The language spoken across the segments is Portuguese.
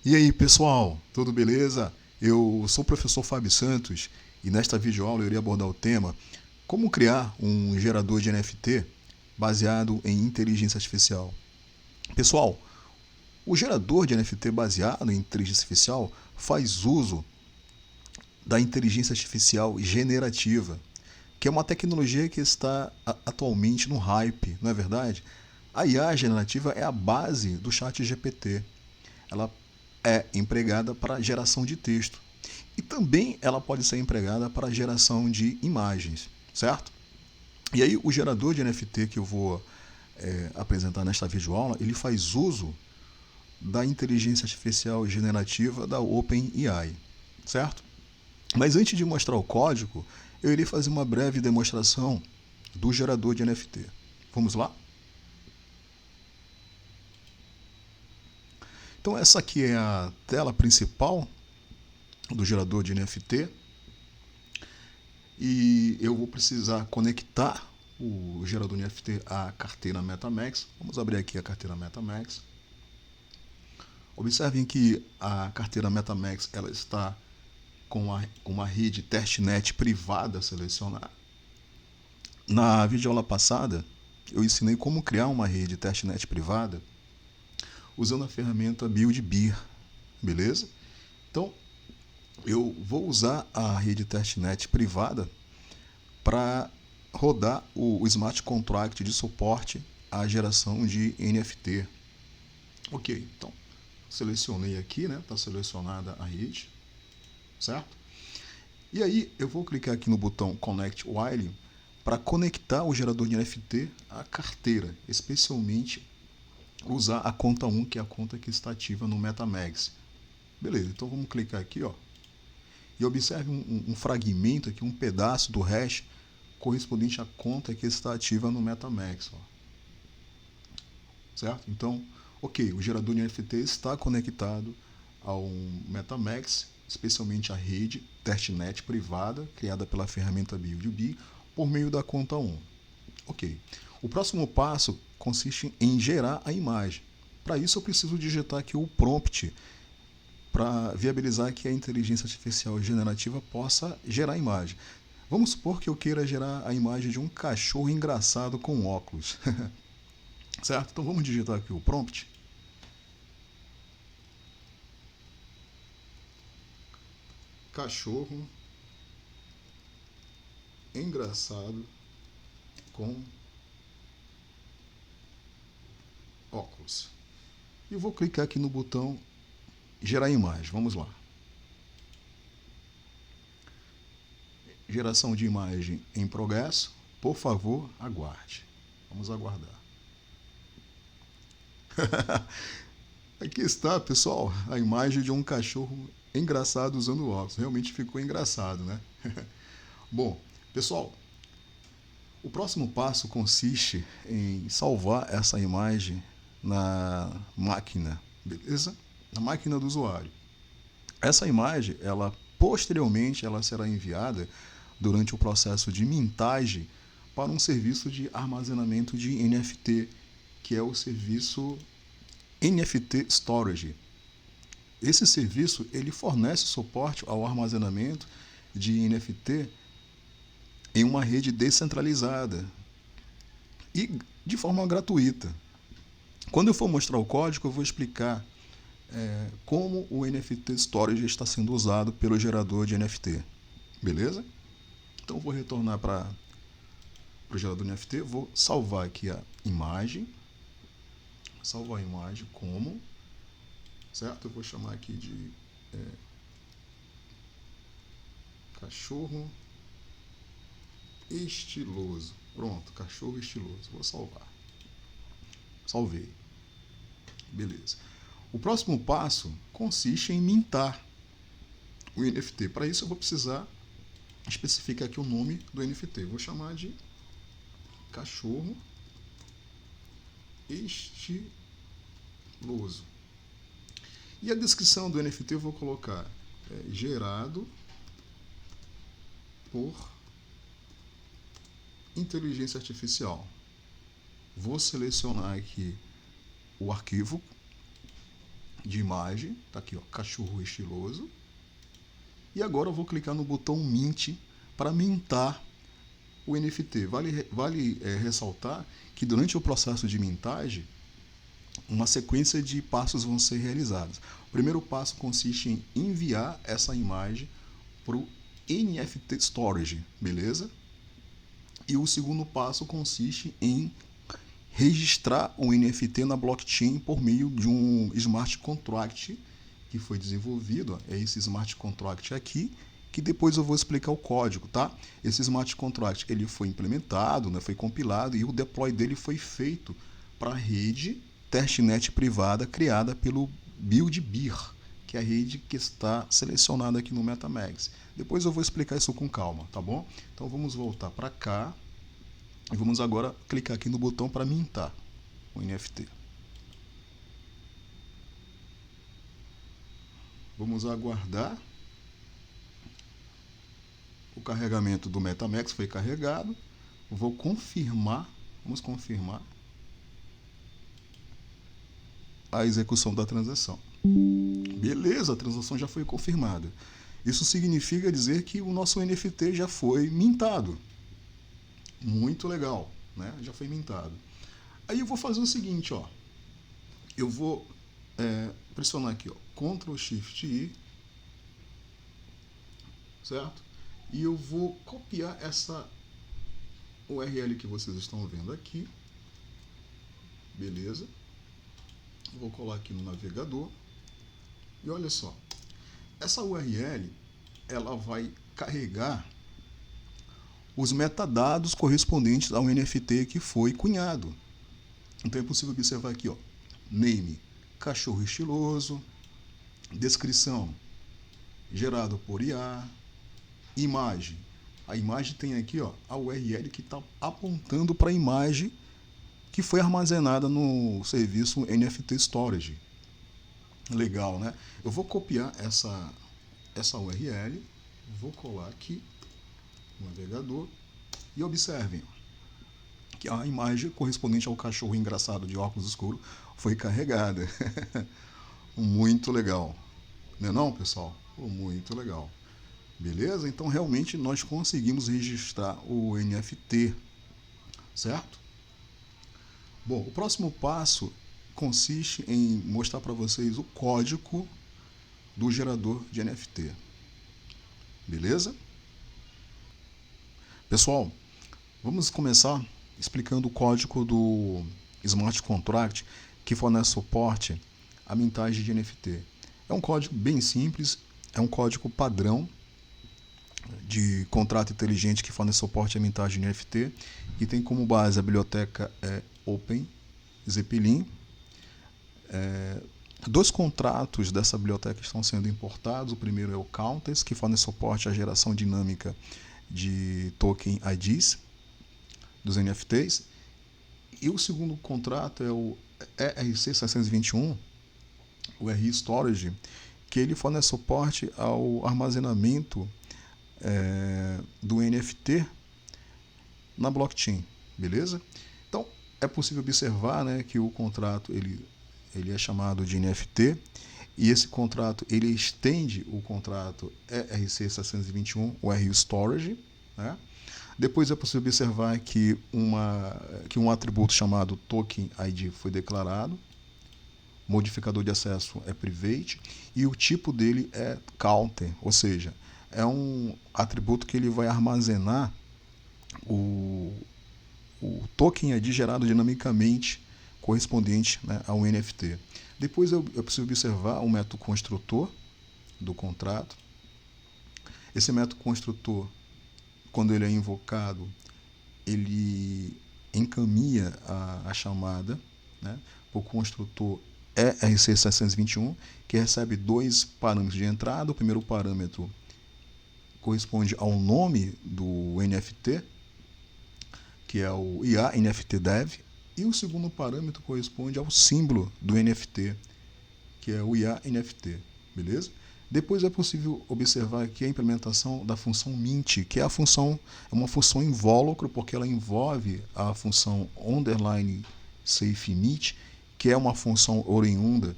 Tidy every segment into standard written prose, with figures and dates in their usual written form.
E aí, pessoal, tudo beleza? Eu sou o professor Fábio Santos e nesta videoaula eu irei abordar o tema como criar um gerador de NFT baseado em inteligência artificial. Pessoal, o gerador de NFT baseado em inteligência artificial faz uso da inteligência artificial generativa, que é uma tecnologia que está atualmente no hype, não é verdade? A IA generativa é a base do chat GPT. Ela é empregada para geração de texto. E também ela pode ser empregada para geração de imagens, certo? E aí o gerador de NFT que eu vou apresentar nesta videoaula, ele faz uso da inteligência artificial generativa da OpenAI, certo? Mas antes de mostrar o código, eu irei fazer uma breve demonstração do gerador de NFT. Vamos lá? Então essa aqui é a tela principal do gerador de NFT e eu vou precisar conectar o gerador de NFT à carteira MetaMask. Vamos abrir aqui a carteira MetaMask. Observem que a carteira MetaMask ela está com uma rede testnet privada selecionada. Na videoaula passada, eu ensinei como criar uma rede testnet privada usando a ferramenta BuildBeer, beleza? Então, eu vou usar a rede testnet privada para rodar o smart contract de suporte à geração de NFT. Ok, então selecionei aqui, né? Está selecionada a rede, certo? E aí eu vou clicar aqui no botão Connect Wire para conectar o gerador de NFT à carteira, especialmente usar a conta 1, que é a conta que está ativa no MetaMask. Beleza, então vamos clicar aqui, ó, e observe um fragmento aqui, um pedaço do hash correspondente à conta que está ativa no MetaMask, ó. Certo? Então, ok, o gerador de NFT está conectado ao MetaMask, especialmente a rede testnet privada criada pela ferramenta BuildBee por meio da conta 1. Ok. O próximo passo consiste em gerar a imagem. Para isso eu preciso digitar aqui o prompt para viabilizar que a inteligência artificial generativa possa gerar a imagem. Vamos supor que eu queira gerar a imagem de um cachorro engraçado com óculos. Certo? Então vamos digitar aqui o prompt. Cachorro engraçado com óculos. E vou clicar aqui no botão gerar imagem. Vamos lá. Geração de imagem em progresso. Por favor, aguarde. Vamos aguardar. Aqui está, pessoal, a imagem de um cachorro engraçado usando óculos. Realmente ficou engraçado, né? Bom, pessoal, o próximo passo consiste em salvar essa imagem na máquina, beleza? Na máquina do usuário. Essa imagem, ela posteriormente, ela será enviada durante o processo de mintagem para um serviço de armazenamento de NFT, que é o serviço NFT Storage. Esse serviço ele fornece suporte ao armazenamento de NFT em uma rede descentralizada e de forma gratuita. Quando eu for mostrar o código, eu vou explicar como o NFT Storage está sendo usado pelo gerador de NFT. Beleza? Então eu vou retornar para o gerador de NFT, vou salvar aqui a imagem, salvar a imagem como, certo? Eu vou chamar aqui de cachorro estiloso. Pronto, cachorro estiloso. Vou salvar. Salvei. Beleza. O próximo passo consiste em mintar o NFT. Para isso eu vou precisar especificar aqui o nome do NFT. Vou chamar de cachorro estiloso. E a descrição do NFT eu vou colocar gerado por inteligência artificial. Vou selecionar aqui o arquivo de imagem, tá aqui, ó, cachorro estiloso. E agora eu vou clicar no botão Mint para mintar o NFT. Vale ressaltar que durante o processo de mintagem, uma sequência de passos vão ser realizados. O primeiro passo consiste em enviar essa imagem para o NFT Storage, beleza? E o segundo passo consiste em registrar o NFT na blockchain por meio de um smart contract que foi desenvolvido. É esse smart contract aqui, que depois eu vou explicar o código, tá? Esse smart contract ele foi implementado, né, foi compilado e o deploy dele foi feito para a rede testnet privada criada pelo BuildBeer, que é a rede que está selecionada aqui no MetaMask. Depois eu vou explicar isso com calma, tá bom? Então vamos voltar para cá e vamos agora clicar aqui no botão para mintar o NFT. Vamos aguardar. O carregamento do MetaMask foi carregado. Vou confirmar. Vamos confirmar a execução da transação. Beleza, a transação já foi confirmada. Isso significa dizer que o nosso NFT já foi mintado. Muito legal, né? Já foi mintado. Aí eu vou fazer o seguinte, ó. Eu vou pressionar aqui, ó, Ctrl Shift I, certo? E eu vou copiar essa URL que vocês estão vendo aqui. Beleza? Vou colar aqui no navegador. E olha só, essa URL ela vai carregar os metadados correspondentes ao NFT que foi cunhado. Então é possível observar aqui, ó, name, cachorro estiloso, descrição, gerado por IA, imagem. A imagem tem aqui, ó, a URL que está apontando para a imagem que foi armazenada no serviço NFT Storage. Legal, né? Eu vou copiar essa URL, vou colar aqui no navegador e observem que a imagem correspondente ao cachorro engraçado de óculos escuros foi carregada. Muito legal. Não é não, pessoal? Muito legal. Beleza? Então, realmente, nós conseguimos registrar o NFT, certo? Bom, o próximo passo consiste em mostrar para vocês o código do gerador de NFT. Beleza? Pessoal, vamos começar explicando o código do Smart Contract que fornece suporte à mintagem de NFT. É um código bem simples, é um código padrão de contrato inteligente que fornece suporte à mintagem de NFT e tem como base a biblioteca Open Zeppelin. Dois contratos dessa biblioteca estão sendo importados. O primeiro é o Countess, que fornece suporte à geração dinâmica de token IDs dos NFTs. E o segundo contrato é o ERC-621, o RI Storage, que ele fornece suporte ao armazenamento do NFT na blockchain, beleza? Então, é possível observar, né, que o contrato ele é chamado de NFT e esse contrato ele estende o contrato ERC-621, o RI Storage, né? Depois é possível observar que um atributo chamado Token ID foi declarado, modificador de acesso é Private e o tipo dele é Counter, ou seja, é um atributo que ele vai armazenar o Token ID gerado dinamicamente correspondente, né, ao NFT. Depois é possível observar o método construtor do contrato. Esse método construtor, quando ele é invocado, ele encaminha a chamada, né, para o construtor ERC-621, que recebe dois parâmetros de entrada. O primeiro parâmetro corresponde ao nome do NFT, que é o IA NFT Dev, e o segundo parâmetro corresponde ao símbolo do NFT, que é o IA NFT, beleza? Depois é possível observar aqui a implementação da função mint, que é uma função invólucro, porque ela envolve a função underline safe mint, que é uma função oriunda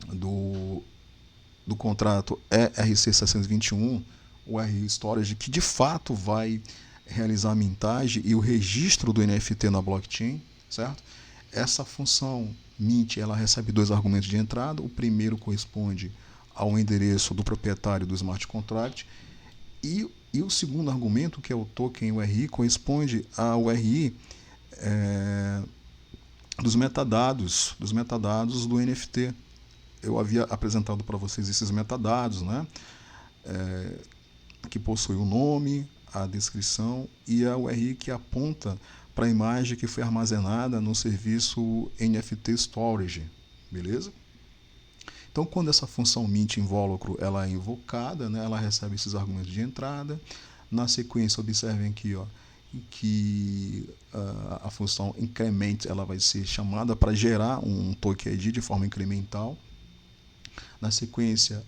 do, do contrato ERC 621, o RI Storage, que de fato vai realizar a mintagem e o registro do NFT na blockchain, certo? Essa função mint, ela recebe dois argumentos de entrada. O primeiro corresponde ao endereço do proprietário do smart contract e o segundo argumento, que é o token URI, corresponde ao URI dos metadados do NFT. Eu havia apresentado para vocês esses metadados, né? Que possui o nome, a descrição e a URI que aponta para a imagem que foi armazenada no serviço NFT Storage, beleza? Então, quando essa função mint invólucro ela é invocada, né, ela recebe esses argumentos de entrada. Na sequência, observem aqui, ó, que a função increment ela vai ser chamada para gerar um token ID de forma incremental. Na sequência,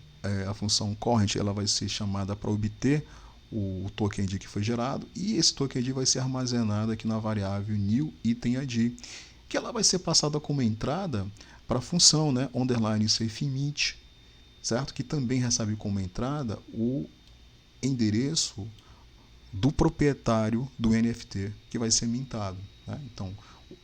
a função current ela vai ser chamada para obter o token ID que foi gerado, e esse token ID vai ser armazenado aqui na variável new item ID, que ela vai ser passada como entrada para a função, né, underline safe mint, certo? Que também recebe como entrada o endereço do proprietário do NFT que vai ser mintado, né? Então,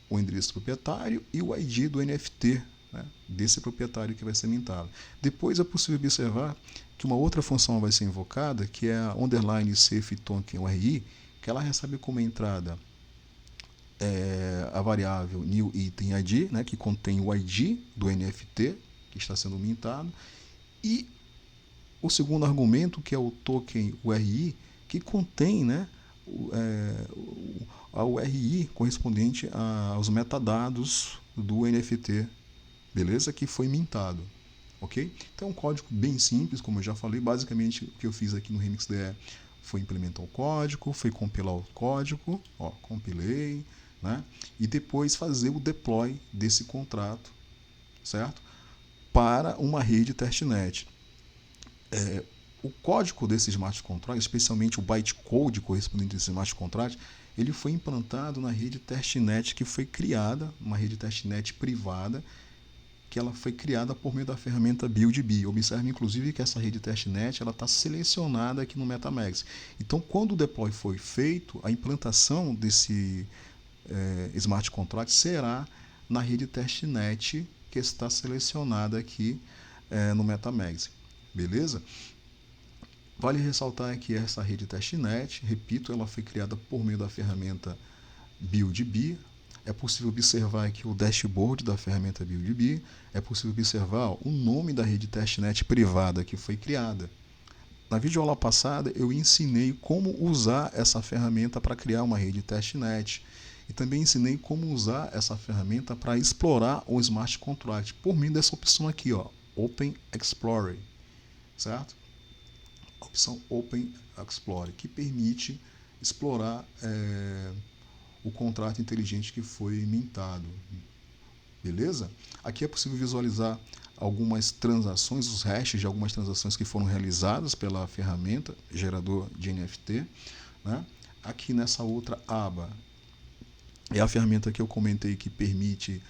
o endereço do proprietário e o ID do NFT, né, desse proprietário que vai ser mintado. Depois é possível observar que uma outra função vai ser invocada, que é a underline safe token URI, que ela recebe como entrada a variável new item ID, né, que contém o ID do NFT que está sendo mintado, e o segundo argumento, que é o token URI, que contém, né, a URI correspondente aos metadados do NFT, beleza? Que foi mintado, ok? Então é um código bem simples, como eu já falei. Basicamente o que eu fiz aqui no RemixDE foi implementar o código, foi compilar o código, ó, compilei, né? E depois fazer o deploy desse contrato, certo? Para uma rede testnet. O código desse smart contract, especialmente o bytecode correspondente a esse smart contract, ele foi implantado na rede testnet que foi criada, uma rede testnet privada, que ela foi criada por meio da ferramenta BuildB. Observe, inclusive, que essa rede testnet está selecionada aqui no MetaMask. Então, quando o deploy foi feito, a implantação desse smart contract será na rede testnet que está selecionada aqui no MetaMask. Beleza? Vale ressaltar que essa rede testnet, repito, ela foi criada por meio da ferramenta BuildB. É possível observar aqui o dashboard da ferramenta BuildB. É possível observar o nome da rede testnet privada que foi criada. Na videoaula passada, eu ensinei como usar essa ferramenta para criar uma rede testnet. E também ensinei como usar essa ferramenta para explorar o Smart Contract por meio dessa opção aqui, ó, Open Explorer, certo? A opção Open Explorer, que permite explorar o contrato inteligente que foi mintado. Beleza? Aqui é possível visualizar algumas transações, os hashes de algumas transações que foram realizadas pela ferramenta gerador de NFT, né? Aqui nessa outra aba é a ferramenta que eu comentei que permite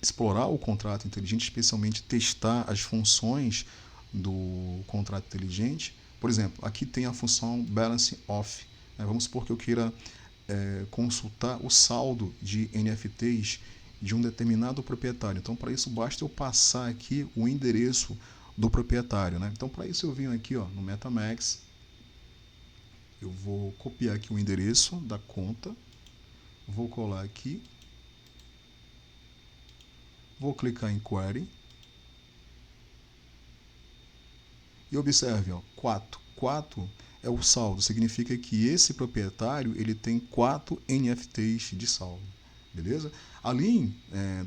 explorar o contrato inteligente, especialmente testar as funções do contrato inteligente. Por exemplo, aqui tem a função Balance Off. Vamos supor que eu queira consultar o saldo de NFTs de um determinado proprietário. Então, para isso, basta eu passar aqui o endereço do proprietário, né? Então, para isso, eu venho aqui, ó, no MetaMask, eu vou copiar aqui o endereço da conta, vou colar aqui, vou clicar em Query, e observe, ó, 4. 4 é o saldo, significa que esse proprietário ele tem 4 NFTs de saldo, beleza? Além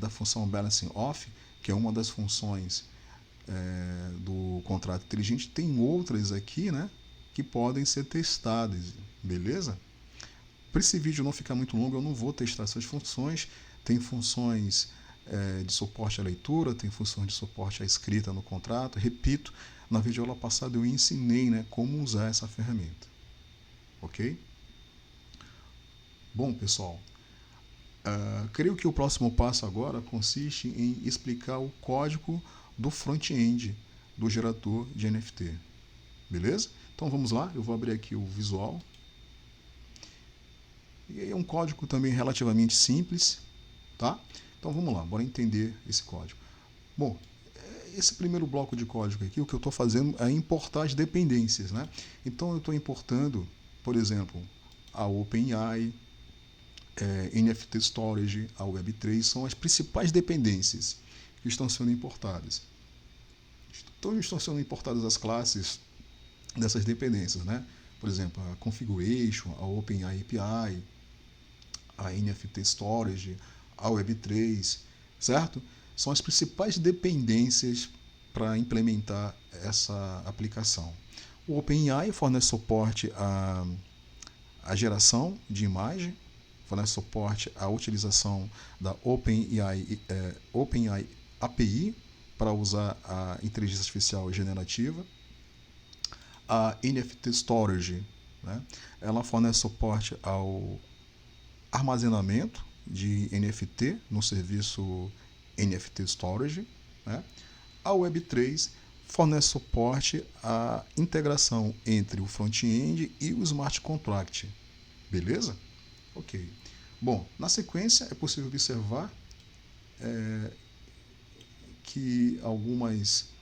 da função Balancing Off, que é uma das funções do contrato inteligente, tem outras aqui, né, que podem ser testadas, beleza? Para esse vídeo não ficar muito longo, eu não vou testar essas funções. Tem funções de suporte à leitura, tem funções de suporte à escrita no contrato. Repito, na videoaula passada eu ensinei, né, como usar essa ferramenta. Ok? Bom, pessoal, Creio que o próximo passo agora consiste em explicar o código do front-end do gerador de NFT. Beleza? Então vamos lá, eu vou abrir aqui o visual. E é um código também relativamente simples, tá? Então vamos lá, bora entender esse código. Bom, esse primeiro bloco de código aqui, o que eu estou fazendo é importar as dependências, né? Então eu estou importando, por exemplo, a OpenAI, NFT Storage, a Web3, são as principais dependências que estão sendo importadas. Então estão sendo importadas as classes dessas dependências, né? Por exemplo, a Configuration, a OpenAI API, a NFT Storage, a Web3, certo? São as principais dependências para implementar essa aplicação. O OpenAI fornece suporte à geração de imagem, fornece suporte à utilização da OpenAI API para usar a inteligência artificial generativa. A NFT Storage, né, ela fornece suporte ao armazenamento de NFT no serviço NFT Storage, né? A Web3 fornece suporte à integração entre o front-end e o smart contract. Beleza? Ok. Bom, na sequência é possível observar que algumas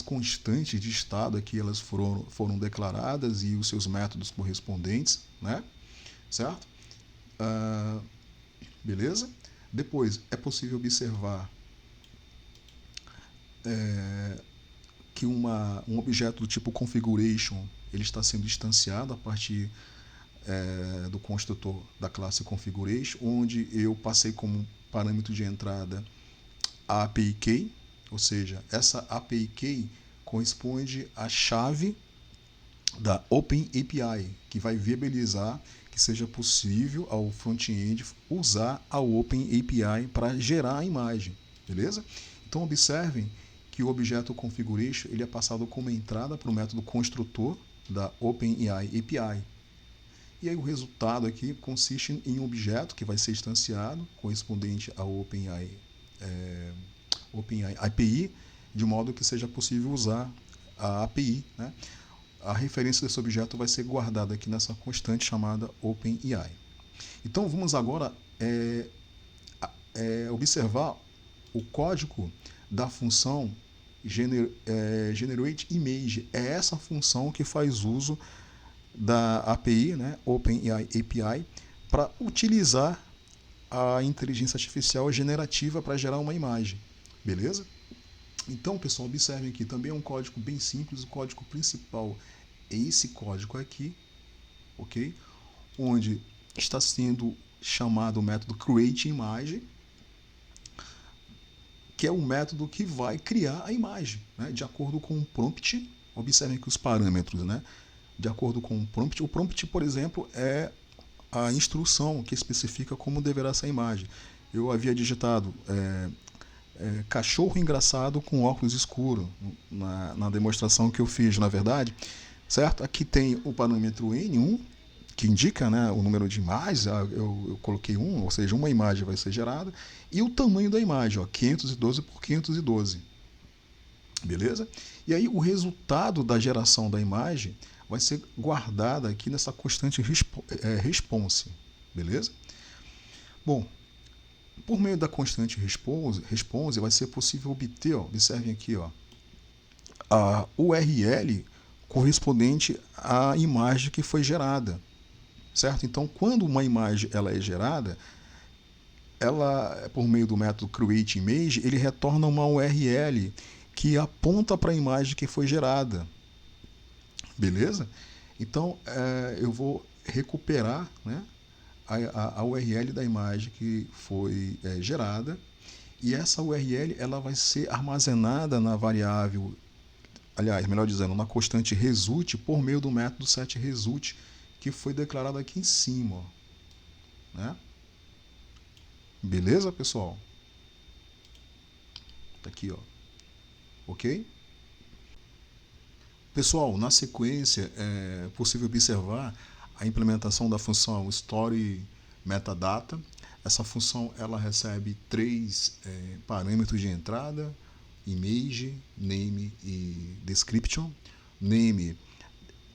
constantes de estado aqui elas foram declaradas e os seus métodos correspondentes, né? Certo? Beleza? Depois é possível observar que um objeto do tipo configuration ele está sendo instanciado a partir do construtor da classe configuration, onde eu passei como parâmetro de entrada a API key, ou seja, essa API key corresponde à chave da OpenAPI, que vai viabilizar que seja possível ao front-end usar a OpenAPI para gerar a imagem, beleza? Então observem que o objeto configuration ele é passado como entrada para o método construtor da OpenAI API. E aí o resultado aqui consiste em um objeto que vai ser instanciado, correspondente à OpenAI API, de modo que seja possível usar a API, né? A referência desse objeto vai ser guardada aqui nessa constante chamada OpenAI. Então vamos agora observar o código da função GenerateImage. É essa função que faz uso da API, né, OpenAI API, para utilizar a inteligência artificial generativa para gerar uma imagem. Beleza? Então, pessoal, observem aqui, também é um código bem simples, o código principal é esse código aqui, ok? Onde está sendo chamado o método createImage, que é o método que vai criar a imagem, né? De acordo com o prompt. Observem aqui os parâmetros, né? De acordo com o prompt. O prompt, por exemplo, é a instrução que especifica como deverá ser a imagem. Eu havia digitado cachorro engraçado com óculos escuros na demonstração que eu fiz, na verdade, certo? Aqui tem o parâmetro N1, que indica, né, o número de imagens, eu coloquei 1, ou seja, uma imagem vai ser gerada, e o tamanho da imagem, ó, 512 por 512. Beleza? E aí o resultado da geração da imagem vai ser guardado aqui nessa constante response. Beleza? Bom, por meio da constante response vai ser possível obter, ó, observem aqui, ó, a URL correspondente à imagem que foi gerada, certo? Então, quando uma imagem ela é gerada, ela, por meio do método createImage, ele retorna uma URL que aponta para a imagem que foi gerada, beleza? Então, eu vou recuperar, né, a URL da imagem que foi gerada, e essa URL ela vai ser armazenada na variável, aliás, melhor dizendo, na constante result por meio do método setResult que foi declarado aqui em cima, ó, né? Beleza, pessoal? Tá aqui, ó. Ok? Pessoal, na sequência é possível observar a implementação da função Story Metadata. Essa função ela recebe três parâmetros de entrada: image, name e description. Name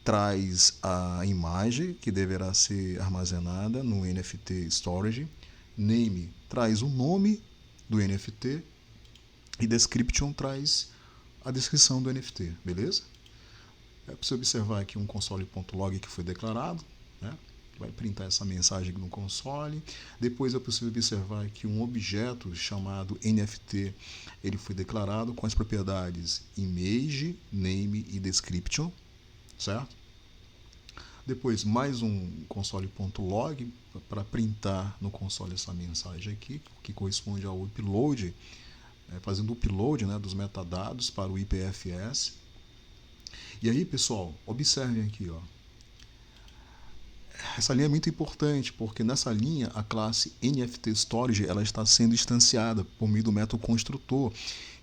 traz a imagem que deverá ser armazenada no NFT Storage. Name traz o nome do NFT e description traz a descrição do NFT, beleza? É para você observar aqui um console.log que foi declarado, né? Vai printar essa mensagem no console. Depois é possível observar que um objeto chamado NFT ele foi declarado com as propriedades image, name e description, certo? Depois mais um console.log para printar no console essa mensagem aqui, que corresponde ao upload, fazendo o upload, né, dos metadados para o IPFS. E aí, pessoal, observem aqui, ó. Essa linha é muito importante, porque nessa linha a classe NFT Storage ela está sendo instanciada por meio do método construtor,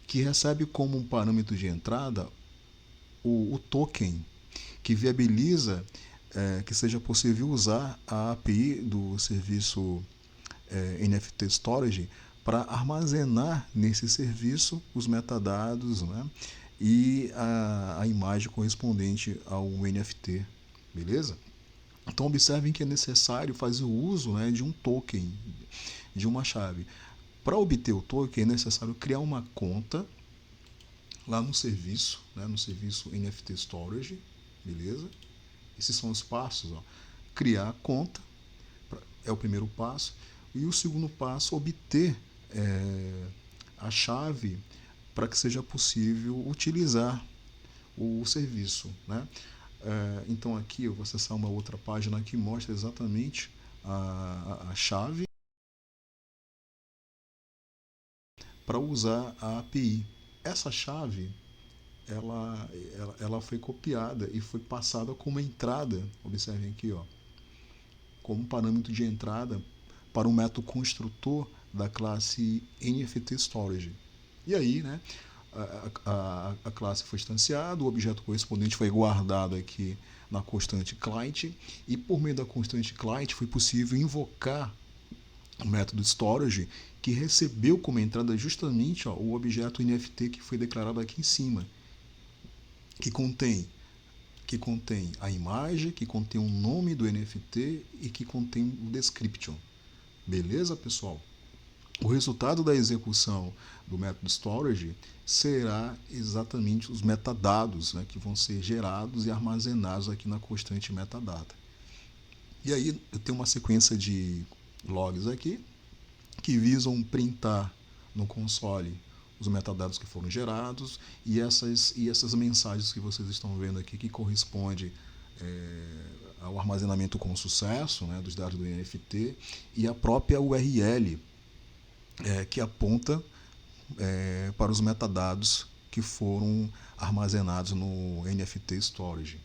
que recebe como um parâmetro de entrada o token, que viabiliza que seja possível usar a API do serviço NFT Storage para armazenar nesse serviço os metadados, né, e a imagem correspondente ao NFT, beleza? Então observem que é necessário fazer o uso, né, de um token, de uma chave. Para obter o token é necessário criar uma conta lá no serviço, né, no serviço NFT Storage, beleza? Esses são os passos, ó. Criar a conta é o primeiro passo, e o segundo passo, obter a chave para que seja possível utilizar o serviço, né? Então aqui eu vou acessar uma outra página que mostra exatamente a chave para usar a API. Essa chave ela foi copiada e foi passada como entrada, observem aqui, ó, como parâmetro de entrada para o método construtor da classe NFT Storage. E aí, né, a classe foi instanciada, o objeto correspondente foi guardado aqui na constante client, e por meio da constante client foi possível invocar o método storage, que recebeu como entrada justamente, ó, o objeto NFT que foi declarado aqui em cima, que contém a imagem, que contém o nome do NFT e que contém o description. Beleza, pessoal? O resultado da execução do método storage será exatamente os metadados, né, que vão ser gerados e armazenados aqui na constante metadata. E aí eu tenho uma sequência de logs aqui que visam printar no console os metadados que foram gerados e essas mensagens que vocês estão vendo aqui que corresponde ao armazenamento com sucesso, né, dos dados do NFT, e a própria URL que aponta para os metadados que foram armazenados no NFT Storage.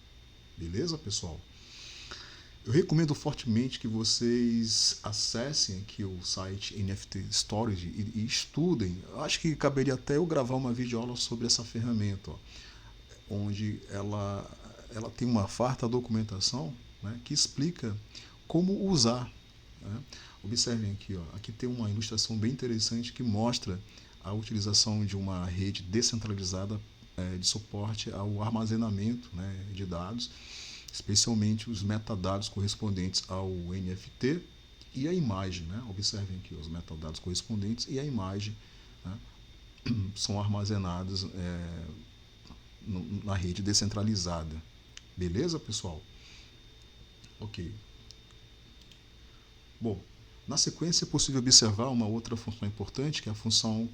Beleza, pessoal? Eu recomendo fortemente que vocês acessem aqui o site NFT Storage e estudem. Eu acho que caberia até eu gravar uma videoaula sobre essa ferramenta, ó, onde ela tem uma farta documentação, né, que explica como usar, né? Observem aqui, ó, aqui tem uma ilustração bem interessante que mostra a utilização de uma rede descentralizada de suporte ao armazenamento, né, de dados, especialmente os metadados correspondentes ao NFT e a imagem, né? Observem aqui os metadados correspondentes e a imagem, né, são armazenados na rede descentralizada. Beleza, pessoal? Ok. Bom, na sequência é possível observar uma outra função importante, que é a função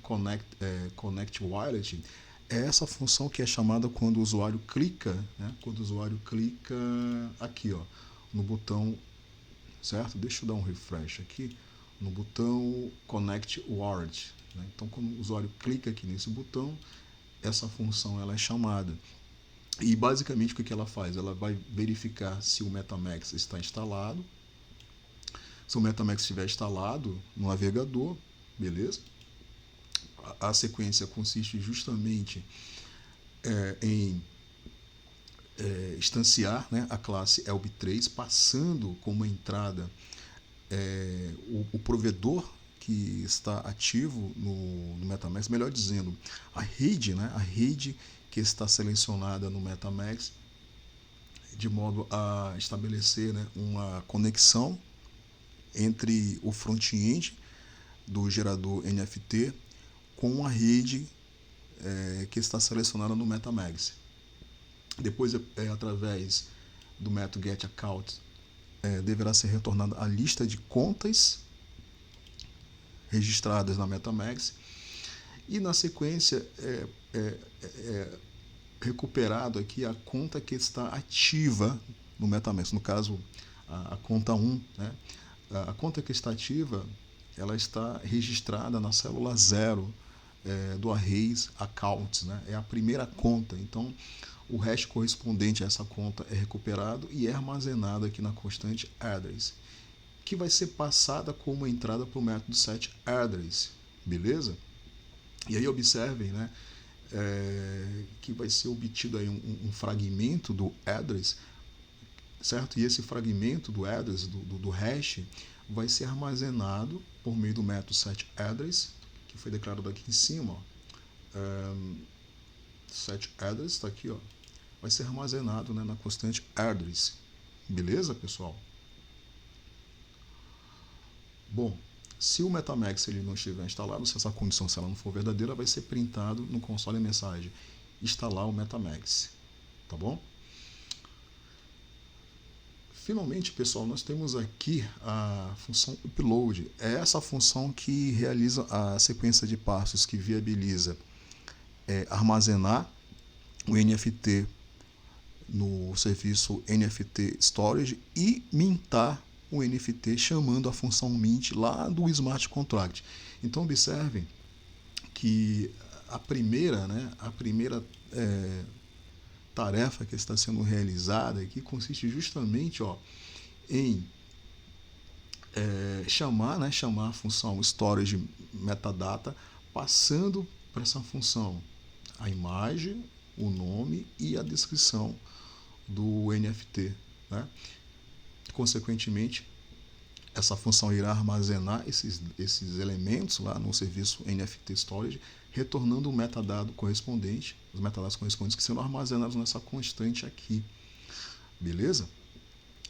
Connect Wallet. É essa função que é chamada quando o usuário clica, né? Quando o usuário clica aqui, ó, no botão, certo? Deixa eu dar um refresh aqui, no botão Connect Wallet, né? Então, quando o usuário clica aqui nesse botão, essa função ela é chamada. E basicamente o que ela faz? Ela vai verificar se o MetaMask está instalado. Se o MetaMask estiver instalado no navegador, beleza? A sequência consiste justamente em instanciar, né, a classe ELB3, passando como entrada o provedor que está ativo no MetaMask, melhor dizendo, a rede, né, a rede que está selecionada no MetaMask, de modo a estabelecer, né, uma conexão entre o front-end do gerador NFT com a rede que está selecionada no MetaMask. Depois, através do método getAccount, deverá ser retornada a lista de contas registradas na MetaMask e, na sequência, recuperado aqui a conta que está ativa no MetaMask, no caso a conta 1, né? A conta que está ativa, ela está registrada na célula 0 do arrays accounts, né? É a primeira conta, então o hash correspondente a essa conta é recuperado e é armazenado aqui na constante address, que vai ser passada como entrada para o método setAddress, beleza? E aí observem, né, que vai ser obtido aí um fragmento do address, certo? E esse fragmento do address, do hash, vai ser armazenado por meio do método setAddress, que foi declarado aqui em cima, ó. SetAddress está aqui, ó, vai ser armazenado, né, na constante address. Beleza, pessoal? Bom, se o MetaMask ele não estiver instalado, se essa condição se ela não for verdadeira, vai ser printado no console a mensagem instalar o MetaMask, tá bom? Finalmente, pessoal, nós temos aqui a função upload. É essa função que realiza a sequência de passos que viabiliza armazenar o NFT no serviço NFT Storage e mintar o NFT chamando a função mint lá do Smart Contract. Então observem que a primeira tarefa que está sendo realizada aqui consiste justamente, ó, em chamar a função storage metadata, passando para essa função a imagem, o nome e a descrição do NFT, né? Consequentemente, essa função irá armazenar esses elementos lá no serviço NFT Storage, retornando o metadado correspondente, os metadados correspondentes que serão armazenados nessa constante aqui, beleza?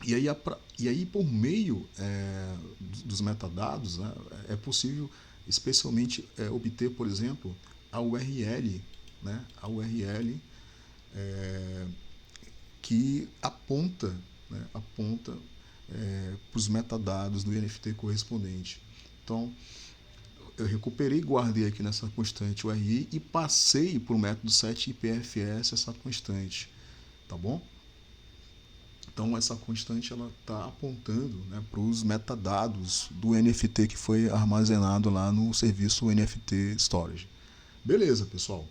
E aí por meio dos metadados, né, é possível especialmente obter, por exemplo, a URL, né, que aponta para os metadados do NFT correspondente. Então, eu recuperei e guardei aqui nessa constante URI e passei para o método setIPFS essa constante, tá bom? Então, essa constante está apontando, né, para os metadados do NFT que foi armazenado lá no serviço NFT Storage. Beleza, pessoal?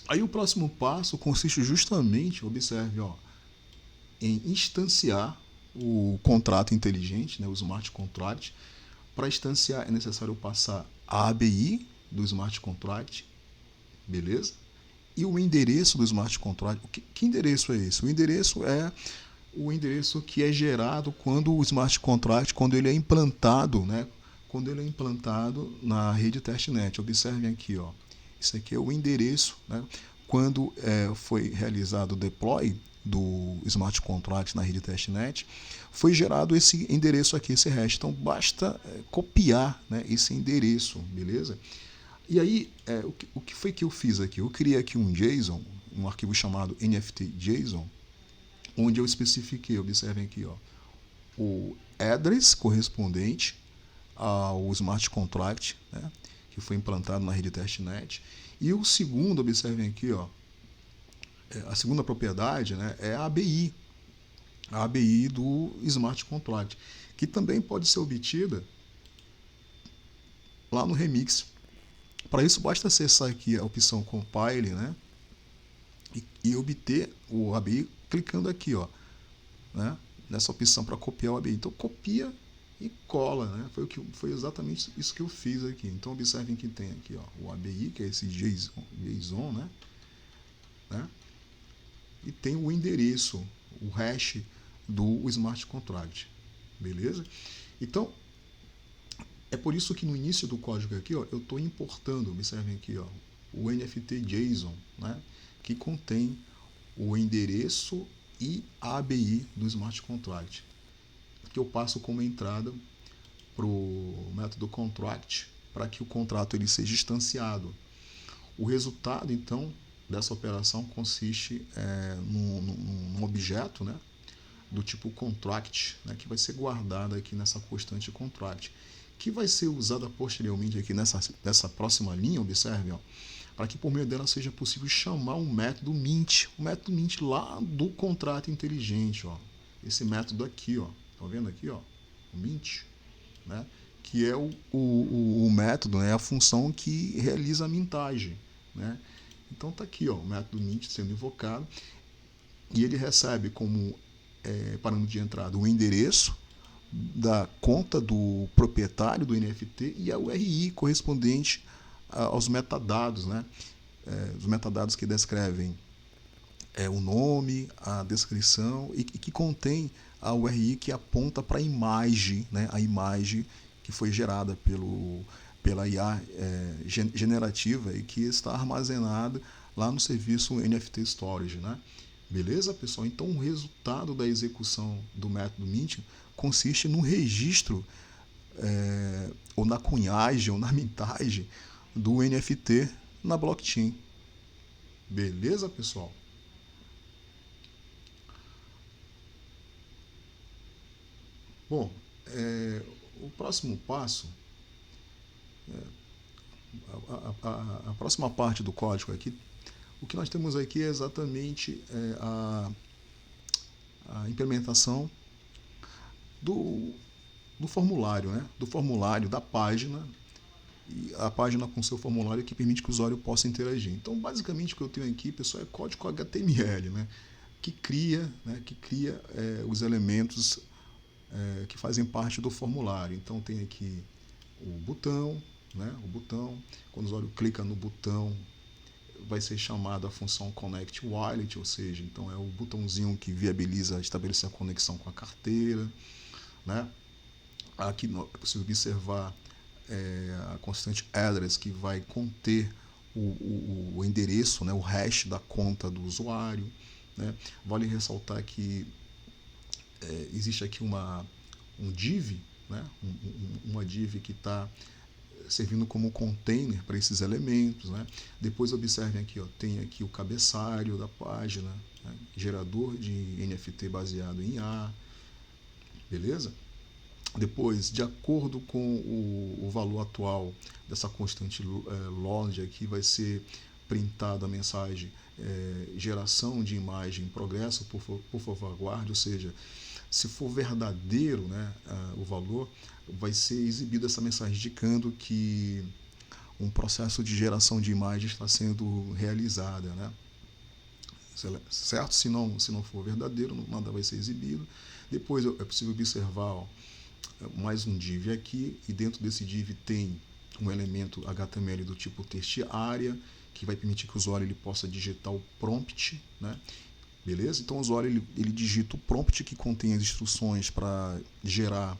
Aí o próximo passo consiste justamente, observe, ó, em instanciar o contrato inteligente, né, o Smart Contract. Para instanciar é necessário passar a ABI do Smart Contract, beleza? E o endereço do Smart Contract. Que endereço é esse? O endereço é o endereço que é gerado quando o Smart Contract, quando ele é implantado, né? Quando ele é implantado na rede testnet. Observem aqui, ó. Isso aqui é o endereço, né? Quando foi realizado o deploy do Smart Contract na rede testnet, foi gerado esse endereço aqui, esse hash. Então basta copiar, né, esse endereço, beleza? E aí, o que foi que eu fiz aqui? Eu criei aqui um JSON, um arquivo chamado NFT.json, onde eu especifiquei, observem aqui, ó, o address correspondente ao Smart Contract, né, que foi implantado na rede testnet. E o segundo, observem aqui, ó, a segunda propriedade, né, é a ABI do Smart Contract, que também pode ser obtida lá no Remix. Para isso, basta acessar aqui a opção Compile, né, e obter o ABI clicando aqui, ó, né, nessa opção para copiar o ABI. Então, copia e cola, né? Foi exatamente isso que eu fiz aqui. Então, observem que tem aqui, ó, o ABI, que é esse JSON, né? E tem o endereço, o hash do Smart Contract, beleza? Então, é por isso que no início do código aqui, ó, eu estou importando, observem aqui, ó, o NFT JSON, né, que contém o endereço e a ABI do Smart Contract, que eu passo como entrada para o método contract para que o contrato ele seja instanciado. O resultado, então, dessa operação consiste num objeto, né, do tipo contract, né, que vai ser guardado aqui nessa constante contract, que vai ser usada posteriormente aqui nessa próxima linha, observe, ó, para que por meio dela seja possível chamar um método mint, o método mint lá do contrato inteligente, ó, esse método aqui, ó, estão vendo aqui, ó, o mint, né, que é o método, né, a função que realiza a mintagem, né. Então tá aqui, ó, o método mint sendo invocado e ele recebe como parâmetro de entrada o endereço da conta do proprietário do NFT e a URI correspondente aos metadados, né? Os metadados que descrevem o nome, a descrição e que contém a URI que aponta para a imagem, né? A imagem que foi gerada pela IA generativa e que está armazenada lá no serviço NFT Storage, né? Beleza, pessoal? Então, o resultado da execução do método Mint consiste no registro ou na cunhagem ou na mintagem do NFT na blockchain. Beleza, pessoal? Bom, o próximo passo, a próxima parte do código aqui, o que nós temos aqui é exatamente a implementação do formulário, né? Do formulário da página, e a página com seu formulário que permite que o usuário possa interagir. Então, basicamente, o que eu tenho aqui, pessoal, é código HTML, né? Que cria os elementos que fazem parte do formulário. Então, tem aqui o botão, né? O botão, quando o usuário clica no botão, vai ser chamada a função Connect Wallet, ou seja, então é o botãozinho que viabiliza estabelecer a conexão com a carteira, né? Aqui é possível observar a constante address que vai conter o endereço, né, o hash da conta do usuário, né? Vale ressaltar que existe aqui um div, né, uma div que está servindo como container para esses elementos, né? Depois observem aqui, ó, tem aqui o cabeçalho da página, né? Gerador de NFT baseado em A, beleza? Depois, de acordo com o valor atual dessa constante log aqui, vai ser printada a mensagem geração de imagem em progresso, por favor aguarde, ou seja, se for verdadeiro, né, o valor, vai ser exibida essa mensagem indicando que um processo de geração de imagem está sendo realizada, né? Certo? Se não for verdadeiro, nada vai ser exibido. Depois é possível observar, ó, mais um div aqui, e dentro desse div tem um elemento HTML do tipo textArea, que vai permitir que o usuário ele possa digitar o prompt, né? Beleza? Então o usuário ele digita o prompt que contém as instruções para gerar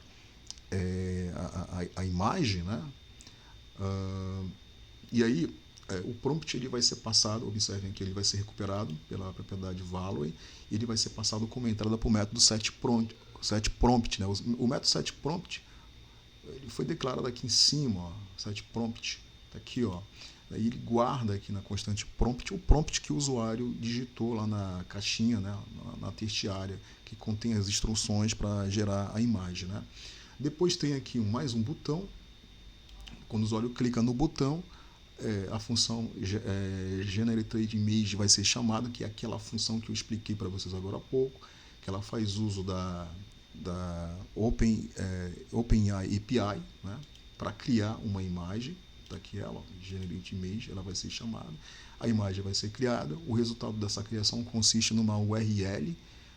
a imagem, né? E aí o prompt ele vai ser passado, observem que ele vai ser recuperado pela propriedade value e ele vai ser passado como entrada para o método setPrompt, né? O método setPrompt ele foi declarado aqui em cima, ó, setPrompt, tá aqui, ó. Aí ele guarda aqui na constante prompt o prompt que o usuário digitou lá na caixinha, né, na textArea, que contém as instruções para gerar a imagem, né. Depois tem aqui mais um botão. Quando o usuário clica no botão, a função Generated Image vai ser chamada, que é aquela função que eu expliquei para vocês agora há pouco, que ela faz uso da OpenAI API, né, para criar uma imagem. Tá aqui ela, Generate Image, ela vai ser chamada, a imagem vai ser criada, o resultado dessa criação consiste numa URL,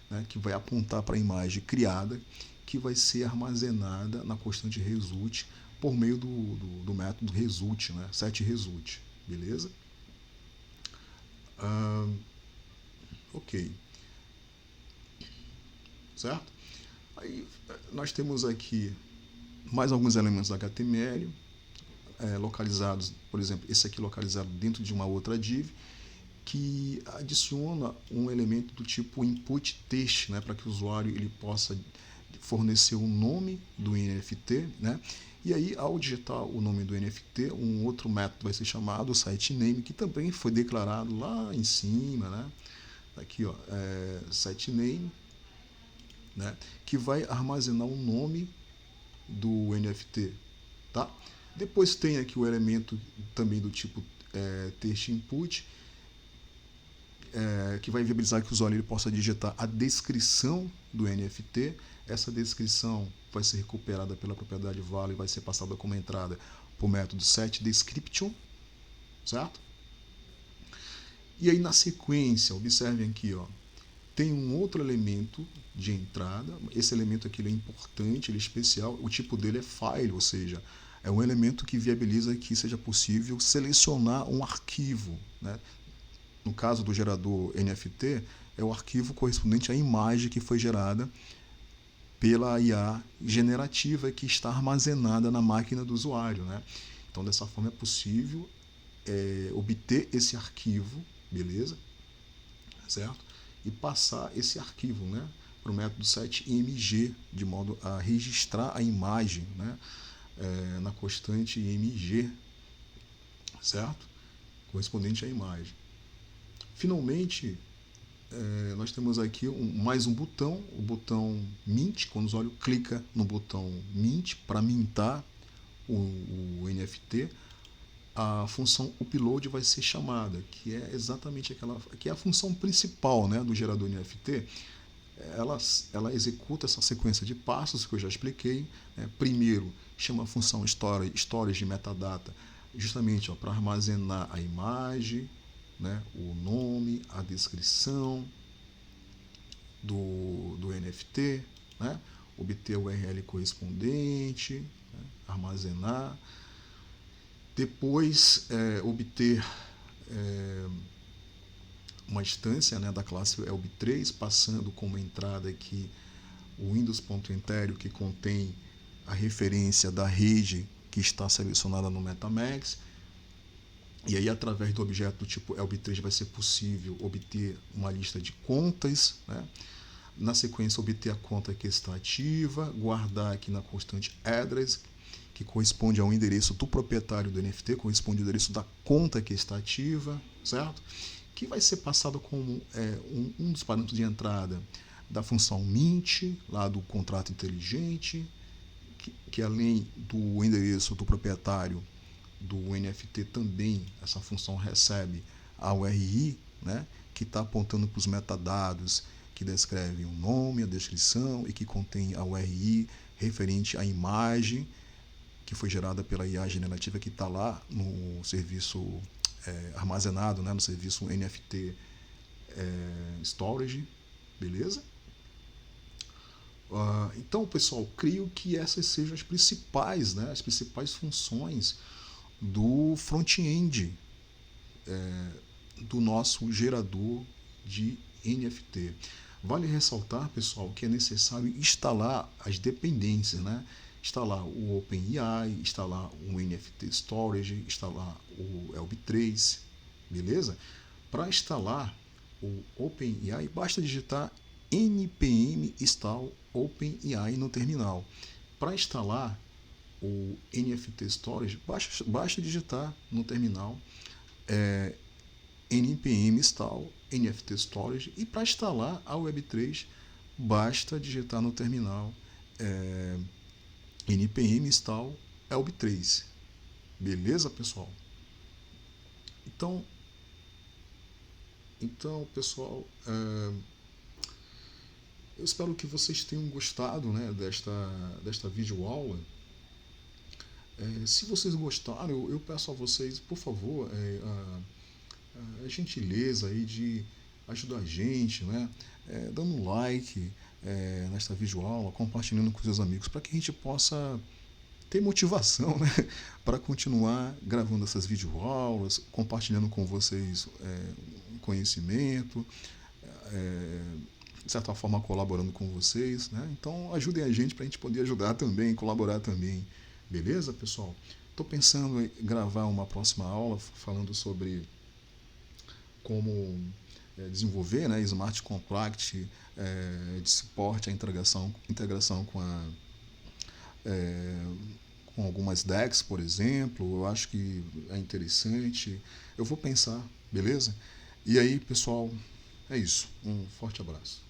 né, que vai apontar para a imagem criada, que vai ser armazenada na constante result por meio do método result, né, setResult, beleza? Ok, certo? Aí nós temos aqui mais alguns elementos HTML, localizados, por exemplo, esse aqui localizado dentro de uma outra div, que adiciona um elemento do tipo input text, né, para que o usuário ele possa fornecer o nome do NFT, né? E aí, ao digitar o nome do NFT, um outro método vai ser chamado site name, que também foi declarado lá em cima, né? Aqui, ó, site name, né? Que vai armazenar o nome do NFT, tá? Depois tem aqui o elemento também do tipo text input, que vai viabilizar que o usuário ele possa digitar a descrição do NFT. Essa descrição vai ser recuperada pela propriedade value e vai ser passada como entrada para o método setDescription, certo? E aí na sequência, observem aqui, ó, tem um outro elemento de entrada. Esse elemento aqui ele é importante, ele é especial. O tipo dele é file, ou seja, é um elemento que viabiliza que seja possível selecionar um arquivo, né? No caso do gerador NFT, é o arquivo correspondente à imagem que foi gerada pela IA generativa que está armazenada na máquina do usuário, né? Então, dessa forma, é possível obter esse arquivo, beleza? Certo? E passar esse arquivo, né, para o método setImg, de modo a registrar a imagem, né, na constante img, certo? Correspondente à imagem. Finalmente, nós temos aqui mais um botão, o botão Mint. Quando o usuário clica no botão Mint para mintar o NFT, a função upload vai ser chamada, que é exatamente aquela, que é a função principal, né, do gerador NFT. Ela executa essa sequência de passos que eu já expliquei, né? Primeiro, chama a função storage de metadata, justamente para armazenar a imagem, né, o nome, a descrição do NFT, né, obter o URL correspondente, né, armazenar. Depois, obter uma instância, né, da classe ELB3, passando como entrada aqui o Windows.Interior, que contém a referência da rede que está selecionada no MetaMask. E aí, através do objeto do tipo ELB3, vai ser possível obter uma lista de contas, né? Na sequência, obter a conta que está ativa, guardar aqui na constante address, que corresponde ao endereço do proprietário do NFT, corresponde ao endereço da conta que está ativa, certo? Que vai ser passado como um dos parâmetros de entrada da função mint, lá do contrato inteligente, que além do endereço do proprietário do NFT, também essa função recebe a URI, né, que está apontando para os metadados que descrevem o nome, a descrição e que contém a URI referente à imagem que foi gerada pela IA generativa, que está lá no serviço armazenado, né, no serviço NFT Storage, beleza? Então, pessoal, creio que essas sejam as principais, né, as principais funções do front-end do nosso gerador de NFT. Vale ressaltar, pessoal, que é necessário instalar as dependências, né? Instalar o OpenAI, instalar o NFT Storage, instalar o ELB3, beleza? Para instalar o OpenAI, basta digitar npm install OpenAI no terminal. Para instalar o NFT Storage, basta digitar no terminal npm install NFT Storage, e para instalar a Web3 basta digitar no terminal npm install ELB3. Beleza, pessoal? Então pessoal, eu espero que vocês tenham gostado, né, desta videoaula. Se vocês gostaram, eu peço a vocês, por favor, a gentileza aí de ajudar a gente, né, dando um like nesta videoaula, compartilhando com seus amigos, para que a gente possa ter motivação, né, para continuar gravando essas videoaulas, compartilhando com vocês conhecimento, de certa forma, colaborando com vocês, né? Então, ajudem a gente para a gente poder ajudar também, colaborar também. Beleza, pessoal? Estou pensando em gravar uma próxima aula falando sobre como desenvolver, né, smart contract de suporte à integração é, com algumas DEX, por exemplo. Eu acho que é interessante. Eu vou pensar, beleza? E aí, pessoal, é isso. Um forte abraço.